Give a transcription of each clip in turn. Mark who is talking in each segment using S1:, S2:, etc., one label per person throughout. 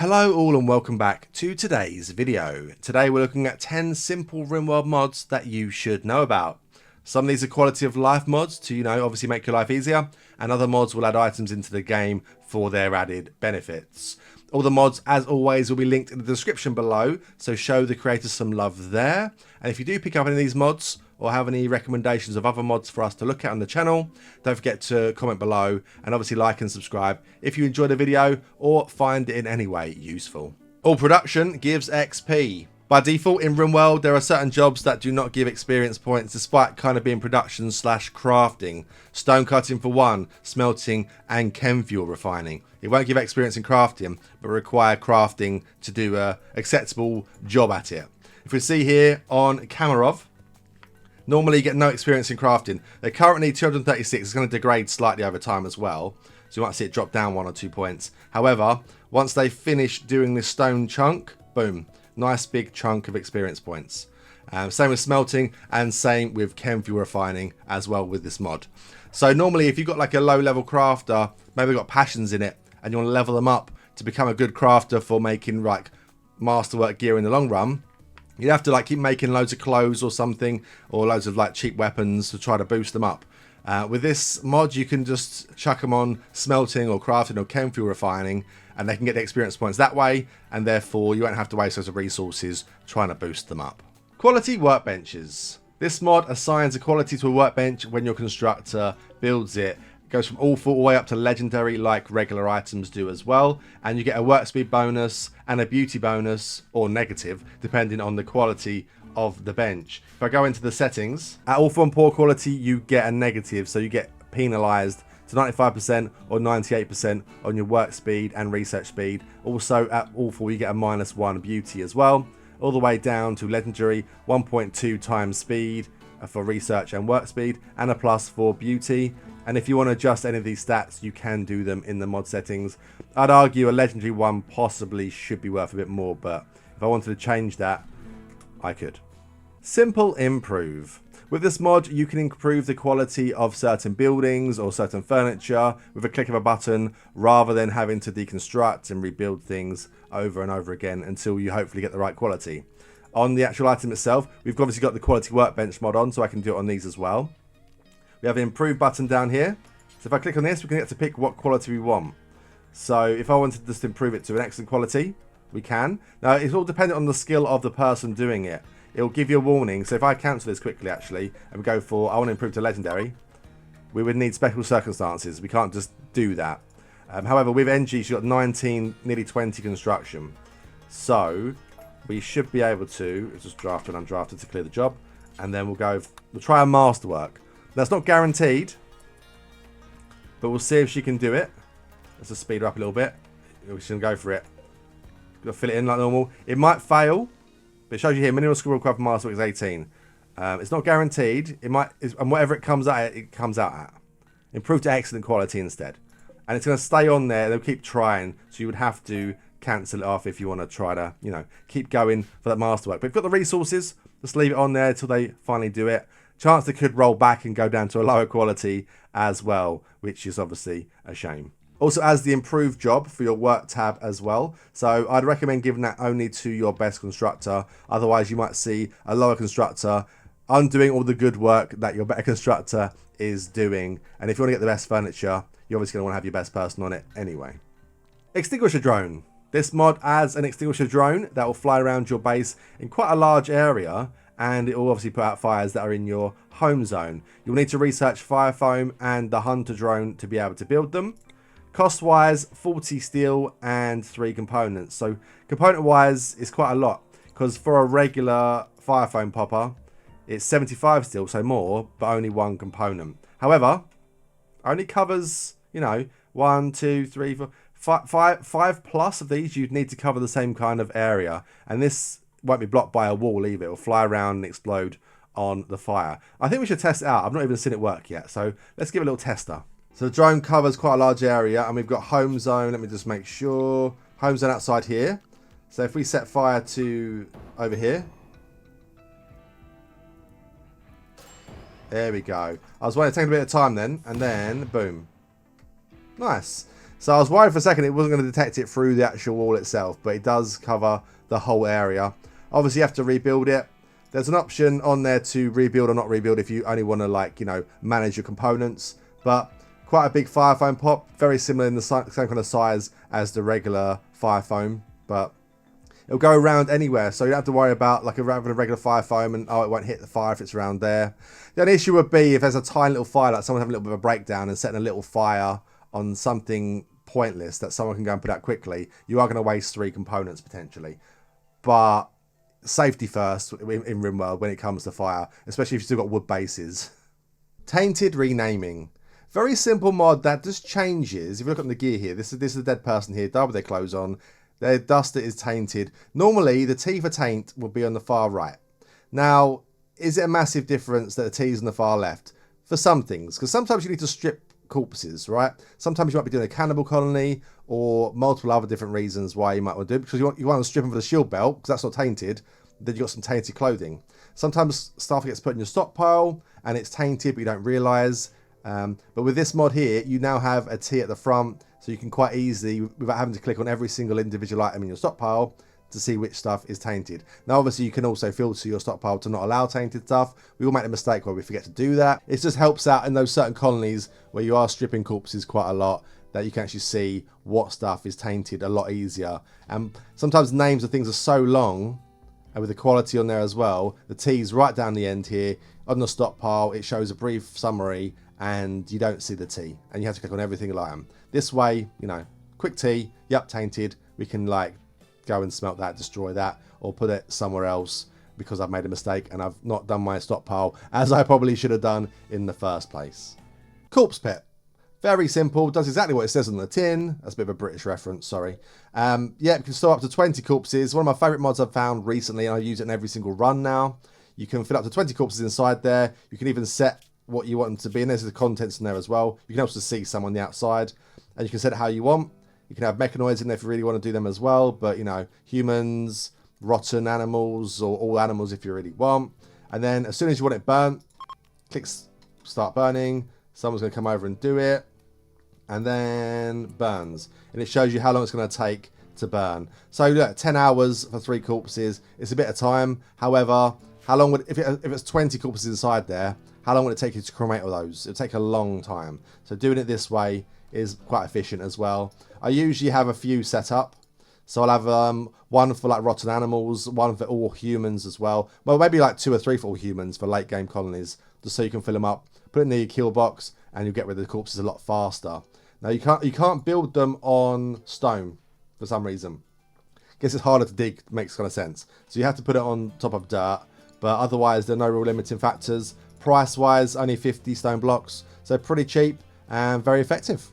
S1: Hello all and welcome back to today's video. Today we're looking at 10 simple Rimworld mods that you should know about. Some of these are quality of life mods to, obviously make your life easier, and other mods will add items into the game for their added benefits. All the mods, as always, will be linked in the description below, so show the creators some love there. And if you do pick up any of these mods, or have any recommendations of other mods for us to look at on the channel, don't forget to comment below, and obviously like and subscribe if you enjoyed the video, or find it in any way useful. All production gives XP. By default in Rimworld, there are certain jobs that do not give experience points despite kind of being production / crafting. Stone cutting for one, smelting and chem fuel refining. It won't give experience in crafting, but require crafting to do a acceptable job at it. If we see here on Kamarov, normally you get no experience in crafting. They're currently 236, it's going to degrade slightly over time as well. So you might see it drop down 1 or 2 points. However, once they finish doing this stone chunk, boom. Nice big chunk of experience points. Same with smelting and same with chem fuel refining as well with this mod. So normally if you've got like a low level crafter, maybe got passions in it and you want to level them up to become a good crafter for making like masterwork gear in the long run, you'd have to like keep making loads of clothes or something, or loads of like cheap weapons to try to boost them up. With this mod you can just chuck them on smelting or crafting or chem fuel refining, and they can get the experience points that way, and therefore you won't have to waste loads of resources trying to boost them up. Quality workbenches. This mod assigns a quality to a workbench when your constructor builds it. It goes from awful all the way up to legendary like regular items do as well, and you get a work speed bonus and a beauty bonus, or negative, depending on the quality of the bench. If I go into the settings, at awful and poor quality you get a negative, so you get penalized to 95% or 98% on your work speed and research speed. Also at awful you get a -1 beauty as well, all the way down to legendary 1.2 times speed for research and work speed, and a plus for beauty. And if you want to adjust any of these stats, you can do them in the mod settings. I'd argue a legendary one possibly should be worth a bit more, but if I wanted to change that, I could. Simple improve. With this mod, you can improve the quality of certain buildings or certain furniture with a click of a button, rather than having to deconstruct and rebuild things over and over again until you hopefully get the right quality. On the actual item itself, we've obviously got the quality workbench mod on, so I can do it on these as well. We have the improve button down here. So if I click on this, we can get to pick what quality we want. So if I wanted to just improve it to an excellent quality, we can. Now, it's all dependent on the skill of the person doing it. It'll give you a warning. So if I cancel this quickly, actually, and we go for, I want to improve to legendary, we would need special circumstances. We can't just do that. However, with NG, she's got 19, nearly 20 construction. So we should be able to just draft and undrafted to clear the job. And then we'll try a masterwork. That's not guaranteed, but we'll see if she can do it. Let's just speed her up a little bit. We should go for it. Gotta fill it in like normal. It might fail, but it shows you here, minimum skill required for masterwork is 18. It's not guaranteed. It might, and whatever it comes out, it comes out at. Improve to excellent quality instead. And it's going to stay on there. They'll keep trying. So you would have to cancel it off if you want to try to, keep going for that masterwork. But if you've got the resources, just leave it on there until they finally do it. Chance they could roll back and go down to a lower quality as well, which is obviously a shame. Also as the improved job for your work tab as well. So I'd recommend giving that only to your best constructor. Otherwise you might see a lower constructor undoing all the good work that your better constructor is doing. And if you want to get the best furniture, you're obviously going to want to have your best person on it anyway. Extinguisher Drone. This mod adds an extinguisher drone that will fly around your base in quite a large area, and it will obviously put out fires that are in your home zone. You'll need to research fire foam and the hunter drone to be able to build them. Cost wise, 40 steel and 3 components. So component wise is quite a lot, because for a regular fire foam popper it's 75 steel, so more, but only 1 component. However, only covers 1, 2, 3, 4, 5 plus of these. You'd need to cover the same kind of area, and this won't be blocked by a wall either. It'll fly around and explode on the fire. I think we should test it out. I've not even seen it work yet, so let's give it a little tester. So the drone covers quite a large area, and we've got home zone. Let me just make sure. Home zone outside here. So if we set fire to over here. There we go. I was waiting, taking a bit of time then, and then boom. Nice. So I was worried for a second it wasn't going to detect it through the actual wall itself, but it does cover the whole area. Obviously you have to rebuild it. There's an option on there to rebuild or not rebuild if you only want to, like, you know, manage your components. But quite a big fire foam pop, very similar in the same kind of size as the regular fire foam, but it'll go around anywhere, so you don't have to worry about like a regular fire foam and, oh, it won't hit the fire if it's around there. The only issue would be if there's a tiny little fire, like someone having a little bit of a breakdown and setting a little fire on something pointless that someone can go and put out quickly. You are going to waste 3 components potentially. But safety first in Rimworld when it comes to fire, especially if you've still got wood bases. Tainted Renaming. Very simple mod that just changes. If you look at the gear here, this is a dead person here, died with their clothes on. Their duster is tainted. Normally, the T for taint will be on the far right. Now, is it a massive difference that the T is on the far left? For some things, because sometimes you need to strip corpses, right? Sometimes you might be doing a cannibal colony or multiple other different reasons why you might want to do it, because you want to strip them for the shield belt, because that's not tainted. Then you've got some tainted clothing. Sometimes stuff gets put in your stockpile and it's tainted, but you don't realise. But with this mod here, you now have a T at the front, so you can quite easily, without having to click on every single individual item in your stockpile, to see which stuff is tainted. Now obviously you can also filter your stockpile to not allow tainted stuff. We all make the mistake where we forget to do that. It just helps out in those certain colonies where you are stripping corpses quite a lot, that you can actually see what stuff is tainted a lot easier. And sometimes names of things are so long, and with the quality on there as well, the T's right down the end here. On the stockpile, it shows a brief summary and you don't see the T, and you have to click on every single item. This way, you know, quick T, yep, tainted, we can like go and smelt that, destroy that, or put it somewhere else because I've made a mistake and I've not done my stockpile as I probably should have done in the first place. Corpsepit. Very simple, does exactly what it says on the tin. That's a bit of a British reference, sorry. Yeah, you can store up to 20 corpses. One of my favourite mods I've found recently, and I use it in every single run now. You can fit up to 20 corpses inside there. You can even set what you want them to be, and there's the contents in there as well. You can also see some on the outside, and you can set it how you want. You can have mechanoids in there if you really want to do them as well, but you know, humans, rotten animals, or all animals if you really want. And then as soon as you want it burnt, click start burning. Someone's going to come over and do it, and then burns, and it shows you how long it's going to take to burn. So look, 10 hours for 3 corpses. It's a bit of time. However, how long would, if it's 20 corpses inside there, how long would it take you to cremate all those? It would take a long time. So doing it this way is quite efficient as well. I usually have a few set up. So I'll have one for like rotten animals, one for all humans as well. Well, maybe like 2 or 3 for all humans for late game colonies, just so you can fill them up. Put it in the kill box and you'll get rid of the corpses a lot faster. Now you can't build them on stone for some reason. Guess it's harder to dig, makes kind of sense. So you have to put it on top of dirt, but otherwise there are no real limiting factors. Price wise, only 50 stone blocks, so pretty cheap and very effective.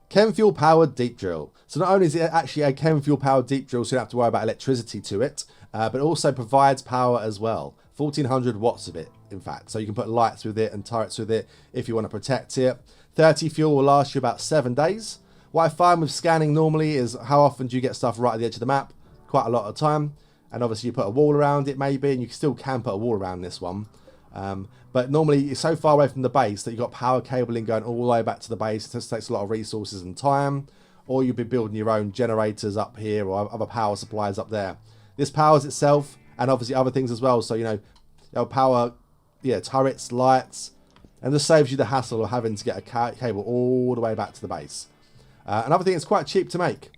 S1: Chempowered Deepdrill. So not only is it actually a Chemfuel powered deep drill, so you don't have to worry about electricity to it, but it also provides power as well. 1400 watts of it, in fact. So you can put lights with it and turrets with it if you want to protect it. 30 fuel will last you about 7 days. What I find with scanning normally is how often do you get stuff right at the edge of the map? Quite a lot of time. And obviously you put a wall around it maybe, and you still can put a wall around this one. But normally it's so far away from the base that you've got power cabling going all the way back to the base. It just takes a lot of resources and time. Or you'll be building your own generators up here or other power supplies up there. This powers itself and obviously other things as well. So, you know, it'll power turrets, lights, and this saves you the hassle of having to get a cable all the way back to the base. Another thing, it's quite cheap to make.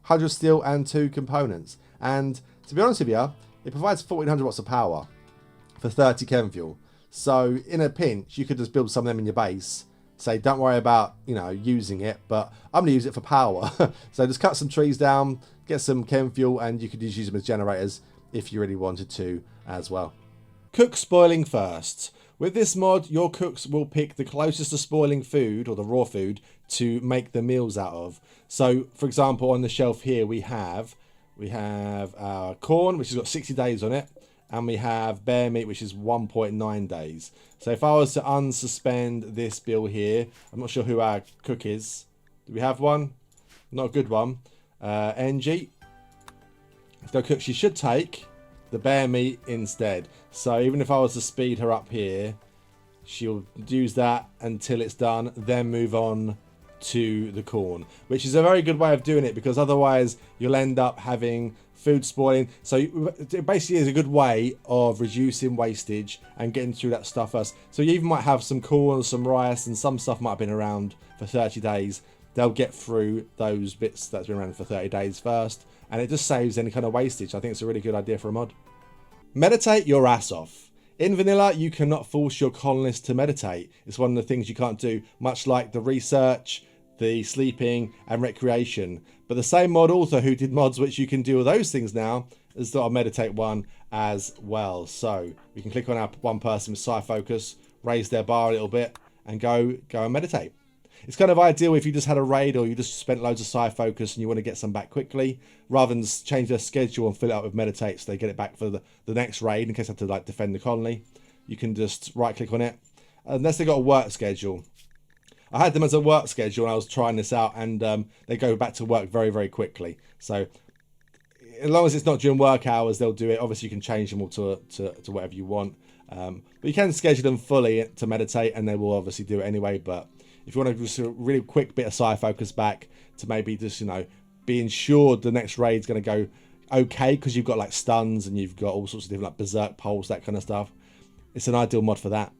S1: 100 steel and 2 components. And to be honest with you, it provides 1400 watts of power for 30 chem fuel. So in a pinch, you could just build some of them in your base. Say, don't worry about, you know, using it, but I'm going to use it for power. So just cut some trees down, get some chem fuel, and you could just use them as generators if you really wanted to as well. Cook spoiling first. With this mod, your cooks will pick the closest to spoiling food, or the raw food, to make the meals out of. So, for example, on the shelf here, we have our corn, which has got 60 days on it, and we have bear meat, which is 1.9 days. So if I was to unsuspend this bill here, I'm not sure who our cook is. Do we have one? Not a good one. NG. If the cook, she should take the bear meat instead. So even if I was to speed her up here, she'll use that until it's done, then move on to the corn, which is a very good way of doing it, because otherwise you'll end up having food spoiling. So it basically is a good way of reducing wastage and getting through that stuff first. So you even might have some corn, some rice, and some stuff might have been around for 30 days. They'll get through those bits that's been around for 30 days first, and it just saves any kind of wastage. I think it's a really good idea for a mod. Meditate your ass off. In vanilla, you cannot force your colonists to meditate. It's one of the things you can't do, much like the research, the sleeping, and recreation. But the same mod author who did mods which you can do all those things now has got a meditate one as well. So we can click on our one person with side focus, raise their bar a little bit, and go and meditate. It's kind of ideal if you just had a raid or you just spent loads of side focus and you want to get some back quickly, rather than change their schedule and fill it up with meditate so they get it back for the next raid in case they have to like defend the colony. You can just right click on it, unless they got a work schedule. I had them as a work schedule and I was trying this out, and they go back to work very, very quickly. So as long as it's not during work hours, they'll do it. Obviously you can change them all to whatever you want, but you can schedule them fully to meditate and they will obviously do it anyway. But if you want to do a really quick bit of side focus back to maybe just, you know, be ensured the next raid's going to go okay, because you've got like stuns and you've got all sorts of different like berserk pulse, that kind of stuff, it's an ideal mod for that.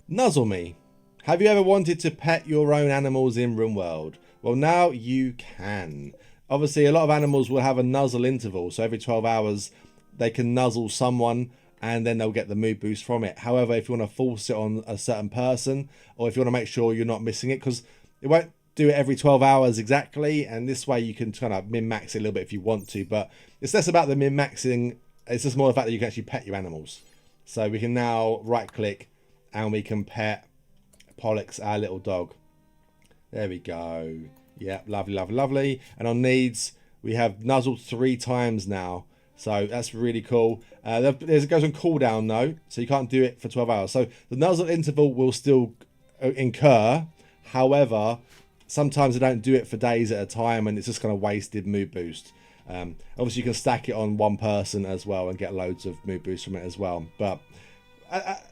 S1: Nuzzle Me. Have you ever wanted to pet your own animals in Rimworld? Well, now you can. Obviously, a lot of animals will have a nuzzle interval, so every 12 hours they can nuzzle someone and then they'll get the mood boost from it. However, if you want to force it on a certain person, or if you want to make sure you're not missing it, because it won't do it every 12 hours exactly, and this way you can kind of min-max it a little bit if you want to, but it's less about the min-maxing, it's just more the fact that you can actually pet your animals. So we can now right-click and we can pet Pollux, our little dog. There we go. Yep, lovely, lovely, lovely. And on needs, we have nuzzled 3 times now. So that's really cool. It goes on cooldown though, so you can't do it for 12 hours. So the nuzzle interval will still incur. However, sometimes they don't do it for days at a time, and it's just kind of wasted mood boost. Obviously, you can stack it on one person as well and get loads of mood boost from it as well. But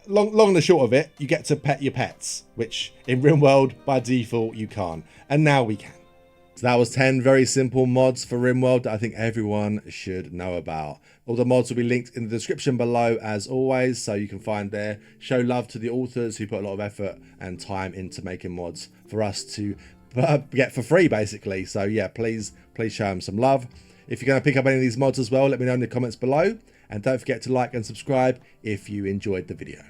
S1: long and the short of it, you get to pet your pets, which in Rimworld by default you can't, and now we can. So that was 10 very simple mods for Rimworld that I think everyone should know about. All the mods will be linked in the description below as always, so you can find there. Show love to the authors who put a lot of effort and time into making mods for us to get for free basically. So yeah, please show them some love. If you're going to pick up any of these mods as well, let me know in the comments below, and don't forget to like and subscribe if you enjoyed the video.